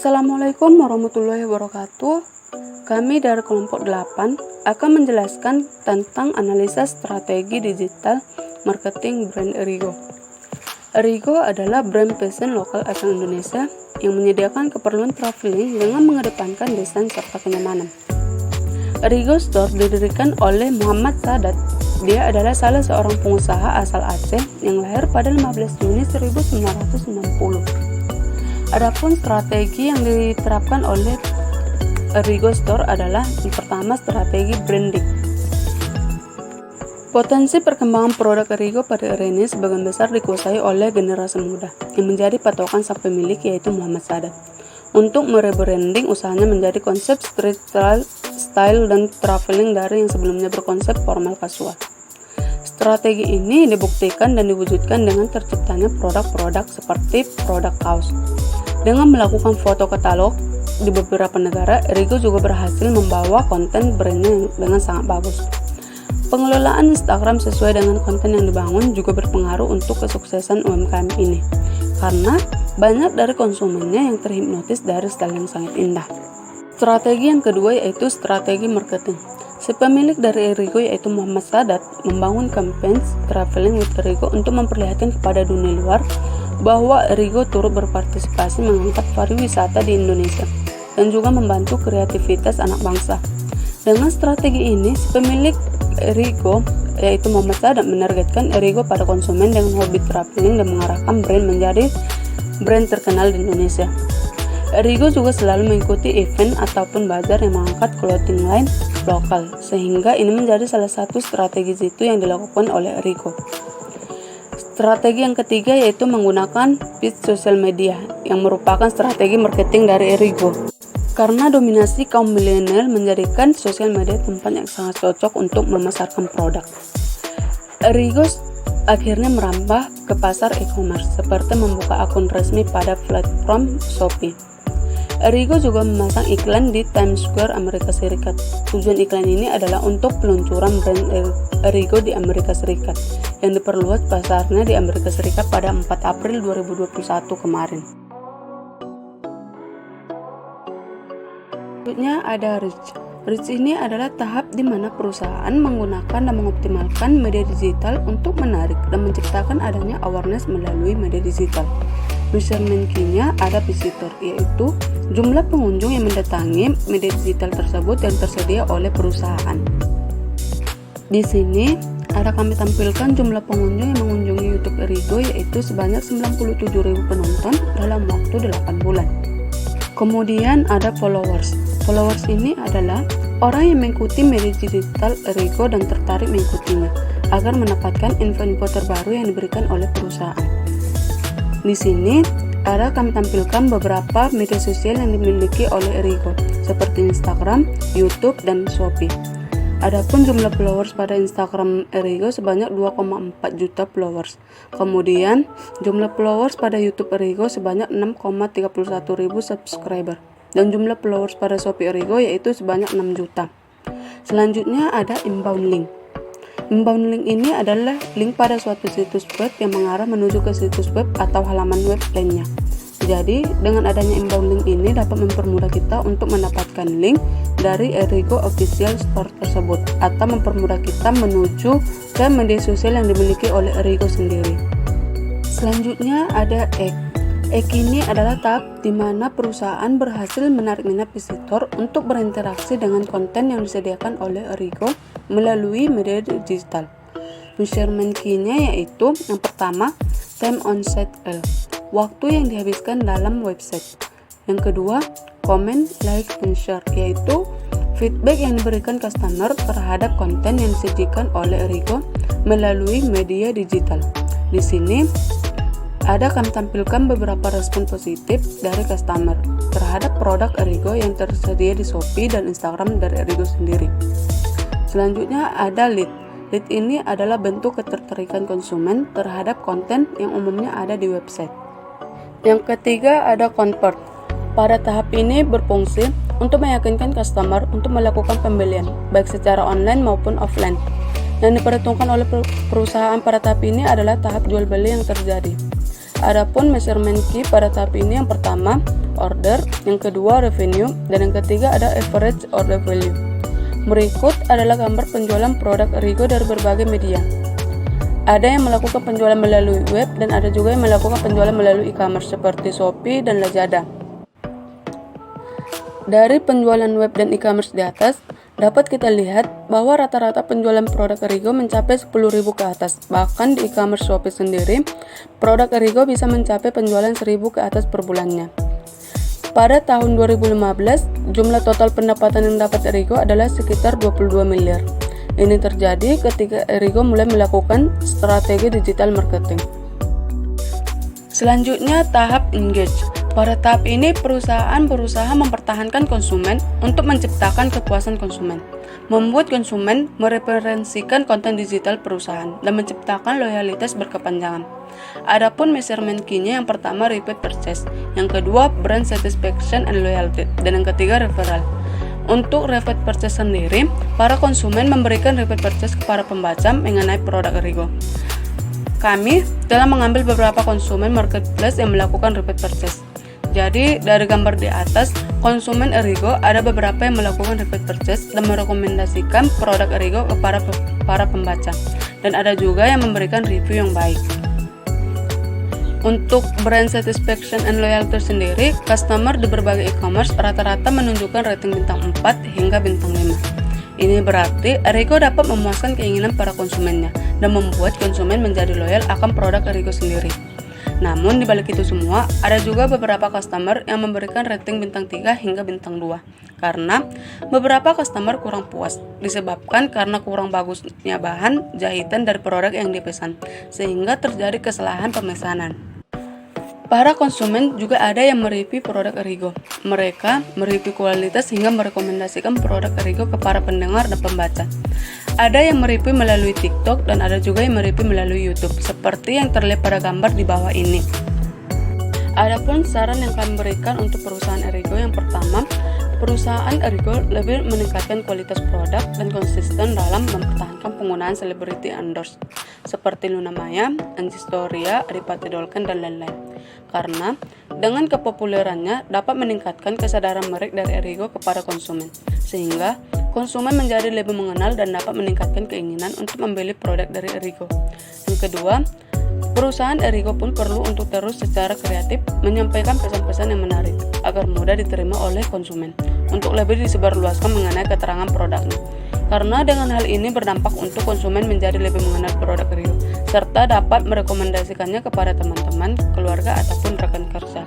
Assalamualaikum warahmatullahi wabarakatuh. Kami dari kelompok 8 akan menjelaskan tentang analisa strategi digital marketing brand Erigo. Erigo adalah brand fashion lokal asal Indonesia yang menyediakan keperluan traveling dengan mengedepankan desain serta kenyamanan. Erigo Store didirikan oleh Muhammad Sadat. Dia adalah salah seorang pengusaha asal Aceh yang lahir pada 15 Juni 1990. Adapun strategi yang diterapkan oleh Erigo Store adalah yang pertama, strategi branding. Potensi perkembangan produk Erigo pada era ini sebagian besar dikuasai oleh generasi muda yang menjadi patokan sang pemilik, yaitu Muhammad Sadat, untuk merebranding usahanya menjadi konsep street style dan traveling dari yang sebelumnya berkonsep formal kasual. Strategi ini dibuktikan dan diwujudkan dengan terciptanya produk-produk seperti produk kaos. Dengan melakukan foto katalog di beberapa negara, Erigo juga berhasil membawa konten brandnya dengan sangat bagus. Pengelolaan Instagram sesuai dengan konten yang dibangun juga berpengaruh untuk kesuksesan UMKM ini, karena banyak dari konsumennya yang terhipnotis dari style yang sangat indah. Strategi yang kedua yaitu strategi marketing. Si pemilik dari Erigo yaitu Muhammad Sadat membangun campaign Traveling with Erigo untuk memperlihatkan kepada dunia luar bahwa Erigo turut berpartisipasi mengangkat pariwisata di Indonesia dan juga membantu kreativitas anak bangsa. Dengan strategi ini, si pemilik Erigo yaitu Muhammad Sadat menargetkan Erigo pada konsumen dengan hobi traveling dan mengarahkan brand menjadi brand terkenal di Indonesia. Erigo juga selalu mengikuti event ataupun bazar yang mengangkat clothing line lokal, sehingga ini menjadi salah satu strategi jitu yang dilakukan oleh Erigo. Strategi yang ketiga yaitu menggunakan feed sosial media, yang merupakan strategi marketing dari Erigo. Karena dominasi kaum milenial menjadikan sosial media tempat yang sangat cocok untuk memasarkan produk. Erigo akhirnya merambah ke pasar e-commerce, seperti membuka akun resmi pada platform Shopee. Erigo juga memasang iklan di Times Square, Amerika Serikat. Tujuan iklan ini adalah untuk peluncuran brand Erigo di Amerika Serikat, yang diperluas pasarnya di Amerika Serikat pada 4 April 2021 kemarin. Selanjutnya ada reach. Reach ini adalah tahap di mana perusahaan menggunakan dan mengoptimalkan media digital untuk menarik dan menciptakan adanya awareness melalui media digital. Measurement key-nya ada visitor, yaitu jumlah pengunjung yang mendatangi media digital tersebut yang tersedia oleh perusahaan. Di sini kami tampilkan jumlah pengunjung yang mengunjungi YouTube Erigo, yaitu sebanyak 97.000 penonton dalam waktu 8 bulan. Kemudian ada followers. Followers ini adalah orang yang mengikuti media digital Erigo dan tertarik mengikutinya agar mendapatkan info-info terbaru yang diberikan oleh perusahaan. Di sini kami tampilkan beberapa media sosial yang dimiliki oleh Erigo, seperti Instagram, YouTube, dan Shopee. Adapun jumlah followers pada Instagram Erigo sebanyak 2,4 juta followers. Kemudian jumlah followers pada YouTube Erigo sebanyak 6,31 ribu subscriber. Dan jumlah followers pada Shopee Erigo yaitu sebanyak 6 juta. Selanjutnya ada inbound link. Inbound link ini adalah link pada suatu situs web yang mengarah menuju ke situs web atau halaman web lainnya. Jadi, dengan adanya inbound link ini dapat mempermudah kita untuk mendapatkan link dari Erigo Official Store tersebut, atau mempermudah kita menuju ke media sosial yang dimiliki oleh Erigo sendiri. Selanjutnya ada egg. Egg ini adalah tahap di mana perusahaan berhasil menarik minat visitor untuk berinteraksi dengan konten yang disediakan oleh Erigo melalui media digital. Measurement key-nya yaitu yang pertama, time on site, waktu yang dihabiskan dalam website. Yang kedua, comment, like, and share, yaitu feedback yang diberikan customer terhadap konten yang disajikan oleh Erigo melalui media digital. Di sini kami tampilkan beberapa respon positif dari customer terhadap produk Erigo yang tersedia di Shopee dan Instagram dari Erigo sendiri. Selanjutnya ada lead. Lead ini adalah bentuk ketertarikan konsumen terhadap konten yang umumnya ada di website. Yang ketiga ada convert. Pada tahap ini berfungsi untuk meyakinkan customer untuk melakukan pembelian, baik secara online maupun offline. Yang diperhitungkan oleh perusahaan pada tahap ini adalah tahap jual beli yang terjadi. Adapun measurement key pada tahap ini yang pertama, order, yang kedua revenue, dan yang ketiga ada average order value. Berikut adalah gambar penjualan produk Erigo dari berbagai media. Ada yang melakukan penjualan melalui web dan ada juga yang melakukan penjualan melalui e-commerce seperti Shopee dan Lazada. Dari penjualan web dan e-commerce di atas, dapat kita lihat bahwa rata-rata penjualan produk Erigo mencapai 10.000 ke atas. Bahkan di e-commerce Shopee sendiri, produk Erigo bisa mencapai penjualan 1.000 ke atas per bulannya. Pada tahun 2015, jumlah total pendapatan yang dapat Erigo adalah sekitar 22 miliar. Ini terjadi ketika Erigo mulai melakukan strategi digital marketing. Selanjutnya, tahap engage. Pada tahap ini, perusahaan berusaha mempertahankan konsumen untuk menciptakan kepuasan konsumen, membuat konsumen mereferensikan konten digital perusahaan, dan menciptakan loyalitas berkepanjangan. Adapun measurement key-nya, yang pertama repeat purchase, yang kedua brand satisfaction and loyalty, dan yang ketiga referral. Untuk repeat purchase sendiri, para konsumen memberikan repeat purchase kepada pembaca mengenai produk Erigo. Kami telah mengambil beberapa konsumen marketplace yang melakukan repeat purchase. Jadi, dari gambar di atas, konsumen Erigo ada beberapa yang melakukan repeat purchase dan merekomendasikan produk Erigo kepada para pembaca, dan ada juga yang memberikan review yang baik. Untuk brand satisfaction and loyalty sendiri, customer di berbagai e-commerce rata-rata menunjukkan rating bintang 4 hingga bintang 5. Ini berarti Erigo dapat memuaskan keinginan para konsumennya dan membuat konsumen menjadi loyal akan produk Erigo sendiri. Namun di balik itu semua, ada juga beberapa customer yang memberikan rating bintang 3 hingga bintang 2 karena beberapa customer kurang puas disebabkan karena kurang bagusnya bahan jahitan dari produk yang dipesan sehingga terjadi kesalahan pemesanan. Para konsumen juga ada yang mereview produk Erigo. Mereka mereview kualitas hingga merekomendasikan produk Erigo ke para pendengar dan pembaca. Ada yang mereview melalui TikTok dan ada juga yang mereview melalui YouTube, seperti yang terlihat pada gambar di bawah ini. Adapun saran yang kami berikan untuk perusahaan Erigo, yang pertama, perusahaan Erigo lebih meningkatkan kualitas produk dan konsisten dalam mempertahankan penggunaan selebriti endorse seperti Luna Maya, Angie Storia, Adipati Dolken, dan lain-lain. Karena dengan kepopulerannya dapat meningkatkan kesadaran merek dari Erigo kepada konsumen, sehingga konsumen menjadi lebih mengenal dan dapat meningkatkan keinginan untuk membeli produk dari Erigo. Yang kedua, perusahaan Erigo pun perlu untuk terus secara kreatif menyampaikan pesan-pesan yang menarik agar mudah diterima oleh konsumen untuk lebih disebarluaskan mengenai keterangan produknya. Karena dengan hal ini berdampak untuk konsumen menjadi lebih mengenal produk Erigo serta dapat merekomendasikannya kepada teman-teman, keluarga, ataupun rekan kerja.